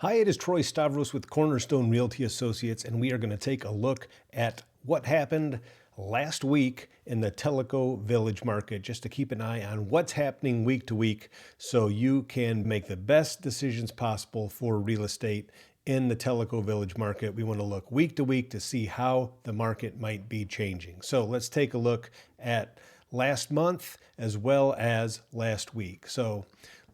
Hi, it is Troy Stavros with Cornerstone Realty Associates, and we are going to take a look at what happened last week in the Tellico Village market, just to keep an eye on what's happening week to week so you can make the best decisions possible for real estate in the Tellico Village market. We want to look week to week to see how the market might be changing. So let's take a look at last month as well as last week. So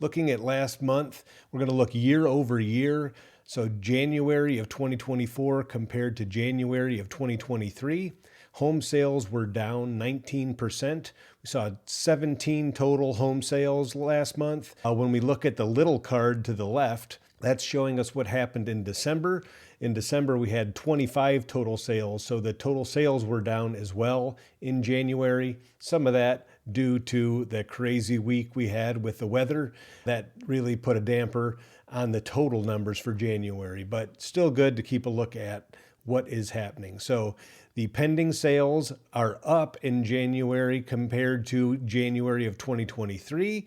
looking at last month, we're going to look year over year. So January of 2024 compared to January of 2023, home sales were down 19%. We saw 17 total home sales last month. When we look at the little card to the left, that's showing us what happened in December. In December, we had 25 total sales, so the total sales were down as well in January. Some of that due to the crazy week we had with the weather. That really put a damper on the total numbers for January, but still good to keep a look at what is happening. So the pending sales are up in January compared to January of 2023.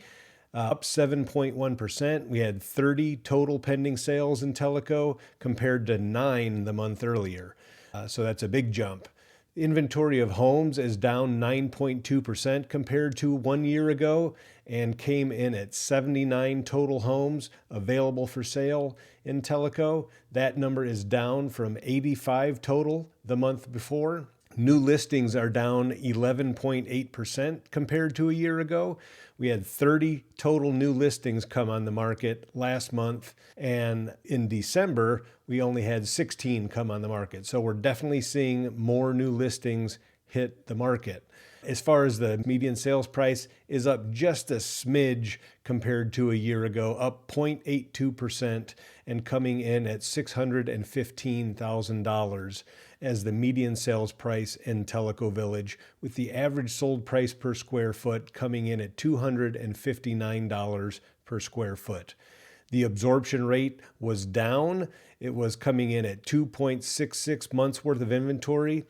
Up 7.1%. We had 30 total pending sales in Tellico compared to 9 the month earlier. So that's a big jump. Inventory of homes is down 9.2% compared to 1 year ago and came in at 79 total homes available for sale in Tellico. That number is down from 85 total the month before. New listings are down 11.8% compared to a year ago. We had 30 total new listings come on the market last month, and in December, we only had 16 come on the market. So we're definitely seeing more new listings hit the market. As far as the median sales price is up just a smidge compared to a year ago, up 0.82% and coming in at $615,000 as the median sales price in Tellico Village, with the average sold price per square foot coming in at $259 per square foot. The absorption rate was down. It was coming in at 2.66 months worth of inventory,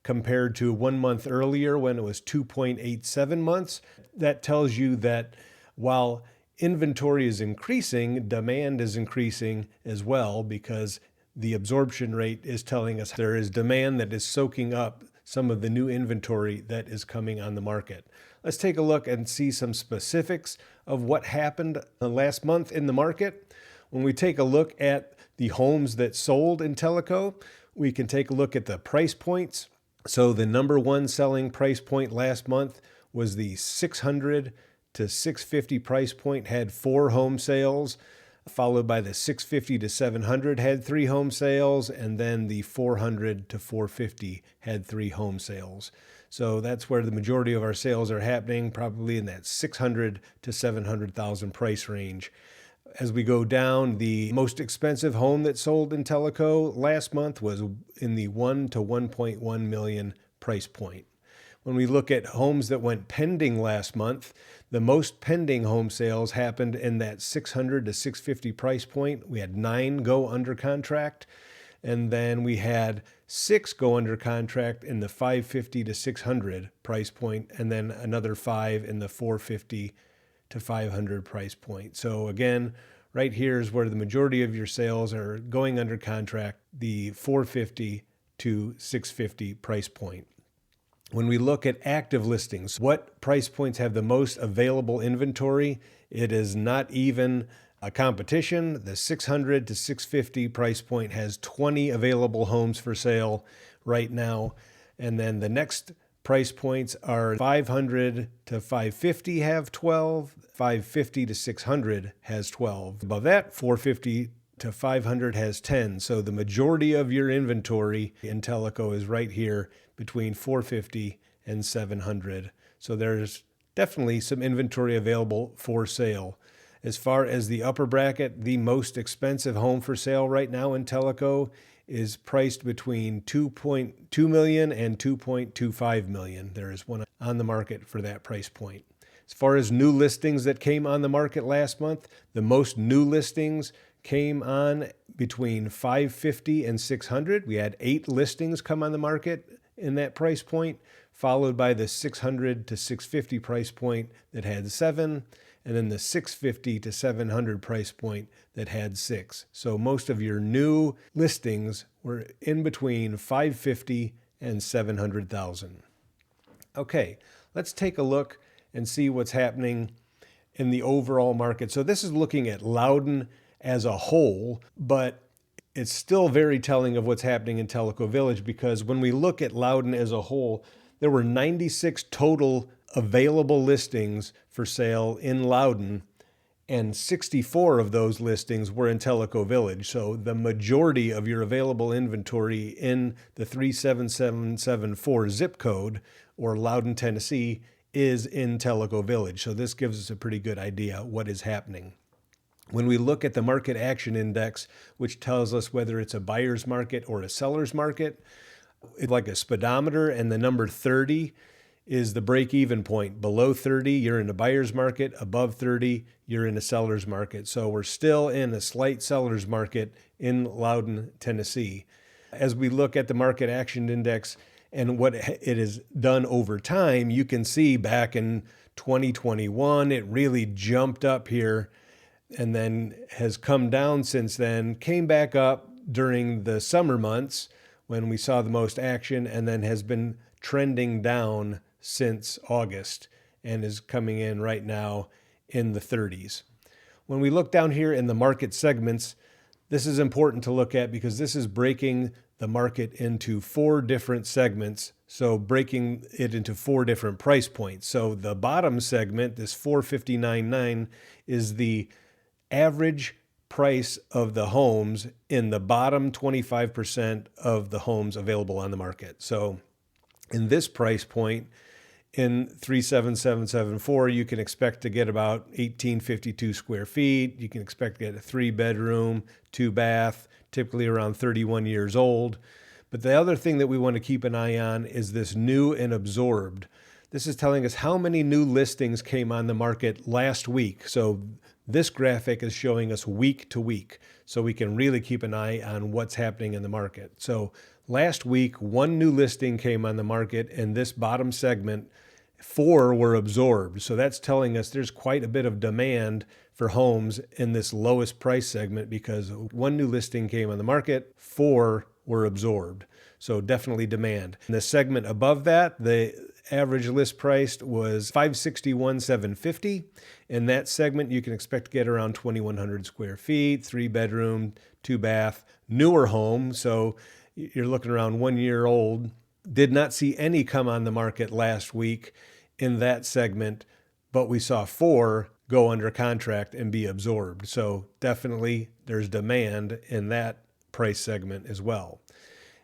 compared to 1 month earlier when it was 2.87 months. That tells you that while inventory is increasing, demand is increasing as well, because the absorption rate is telling us there is demand that is soaking up some of the new inventory that is coming on the market. Let's take a look and see some specifics of what happened last month in the market. When we take a look at the homes that sold in Tellico, we can take a look at the price points. So the number one selling price point last month was the 600 to 650 price point, had 4 home sales, followed by the 650 to 700 had 3 home sales, and then the 400 to 450 had 3 home sales. So that's where the majority of our sales are happening, probably in that 600 to 700,000 price range. As we go down, the most expensive home that sold in Tellico last month was in the 1 to 1.1 million price point. When we look at homes that went pending last month, the most pending home sales happened in that 600 to 650 price point. We had 9 go under contract, and then we had 6 go under contract in the 550 to 600 price point, and then another 5 in the 450 to 500 price point. So again, right here is where the majority of your sales are going under contract, the 450 to 650 price point. When we look at active listings, what price points have the most available inventory? It is not even a competition. The 600 to 650 price point has 20 available homes for sale right now. And then the next price points are 500 to 550 have 12, 550 to 600 has 12. Above that, 450 to 500 has 10. So the majority of your inventory in Tellico is right here between 450 and 700. So there's definitely some inventory available for sale. As far as the upper bracket, the most expensive home for sale right now in Tellico is priced between 2.2 million and 2.25 million. There is one on the market for that price point. As far as new listings that came on the market last month, the most new listings came on between 550 and 600. We had 8 listings come on the market in that price point, followed by the 600 to 650 price point that had 7, and then the 650 to 700 price point that had 6. So most of your new listings were in between 550 and 700,000. Okay, let's take a look and see what's happening in the overall market. So this is looking at Loudoun as a whole, but it's still very telling of what's happening in Tellico Village, because when we look at Loudoun as a whole, there were 96 total available listings for sale in Loudoun, and 64 of those listings were in Tellico Village. So the majority of your available inventory in the 37774 zip code, or Loudoun, Tennessee, is in Tellico Village. So this gives us a pretty good idea what is happening. When we look at the market action index, which tells us whether it's a buyer's market or a seller's market, it's like a speedometer, and the number 30 is the break-even point. Below 30, you're in a buyer's market. Above 30, you're in a seller's market. So we're still in a slight seller's market in Loudoun, Tennessee. As we look at the market action index and what it has done over time, you can see back in 2021, it really jumped up here and then has come down since then, came back up during the summer months when we saw the most action, and then has been trending down since August and is coming in right now in the 30s. When we look down here in the market segments, this is important to look at because this is breaking the market into 4 different segments. So breaking it into 4 different price points. So the bottom segment, this 459.9, is the average price of the homes in the bottom 25% of the homes available on the market. So in this price point, in 37774, you can expect to get about 1852 square feet. You can expect to get a 3-bedroom, 2-bath, typically around 31 years old. But the other thing that we want to keep an eye on is this new and absorbed. This is telling us how many new listings came on the market last week. So this graphic is showing us week to week, so we can really keep an eye on what's happening in the market. So last week, 1 new listing came on the market in this bottom segment. 4 were absorbed. So that's telling us there's quite a bit of demand for homes in this lowest price segment, because 1 new listing came on the market, 4 were absorbed. So definitely demand. In the segment above that, the average list price was $561,750. In that segment, you can expect to get around 2,100 square feet, 3-bedroom, 2-bath, newer home. So you're looking around 1 year old. Did not see any come on the market last week in that segment, but we saw 4 go under contract and be absorbed. So definitely there's demand in that price segment as well.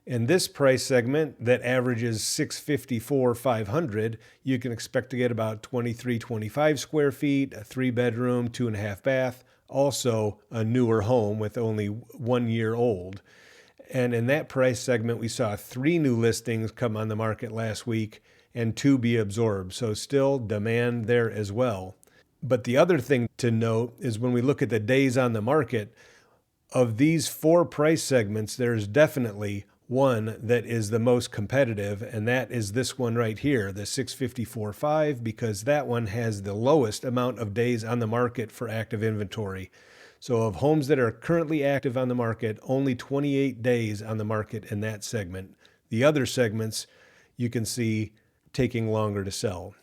In this price segment that averages $654,500, you can expect to get about 2325 square feet, a 3-bedroom, 2.5 bath, also a newer home with only 1 year old. And in that price segment, we saw 3 new listings come on the market last week and 2 be absorbed. So still demand there as well. But the other thing to note is when we look at the days on the market, of these 4 price segments, there's definitely one that is the most competitive, and that is this one right here, the 654.5, because that one has the lowest amount of days on the market for active inventory. So of homes that are currently active on the market, only 28 days on the market in that segment. The other segments you can see taking longer to sell.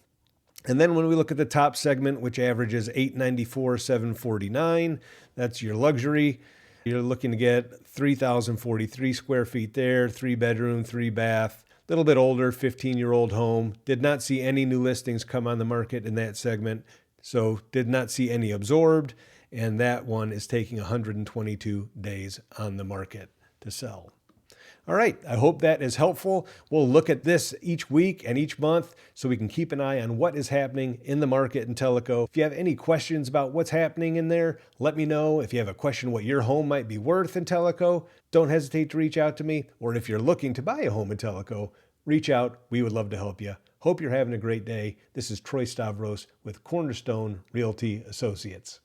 And then when we look at the top segment, which averages $894,749, that's your luxury. You're looking to get 3,043 square feet there, 3-bedroom, 3-bath, a little bit older, 15-year-old home. Did not see any new listings come on the market in that segment, so did not see any absorbed, and that one is taking 122 days on the market to sell. All right, I hope that is helpful. We'll look at this each week and each month so we can keep an eye on what is happening in the market in Tellico. If you have any questions about what's happening in there, let me know. If you have a question what your home might be worth in Tellico, don't hesitate to reach out to me. Or if you're looking to buy a home in Tellico, reach out. We would love to help you. Hope you're having a great day. This is Troy Stavros with Cornerstone Realty Associates.